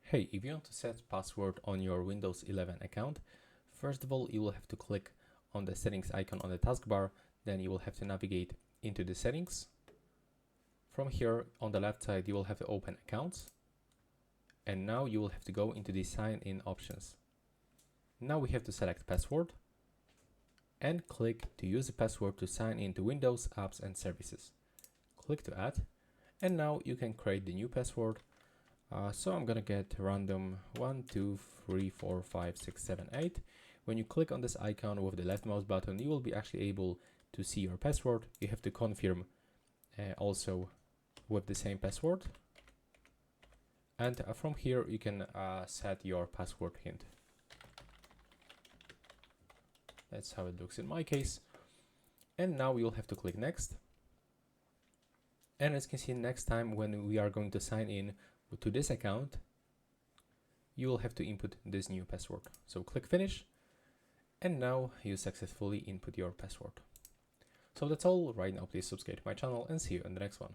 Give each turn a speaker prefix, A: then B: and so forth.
A: Hey, if you want to set password on your Windows 11 account, first of all, you will have to click on the settings icon on the taskbar. Then you will have to navigate into the settings. From here on the left side, you will have to open accounts. And now you will have to go into the sign in options. Now we have to select password and click to use the password to sign into Windows apps and services. Click to add. And now you can create the new password. So I'm gonna get random 1, 2, 3, 4, 5, 6, 7, 8. When you click on this icon with the left mouse button, you will be actually able to see your password. You have to confirm also with the same password. And from here, you can set your password hint. That's how it looks in my case. And now you'll have to click next. And as you can see, next time when we are going to sign in to this account, you will have to input this new password. So click finish, and now you successfully input your password. So that's all right now. Please subscribe to my channel and see you in the next one.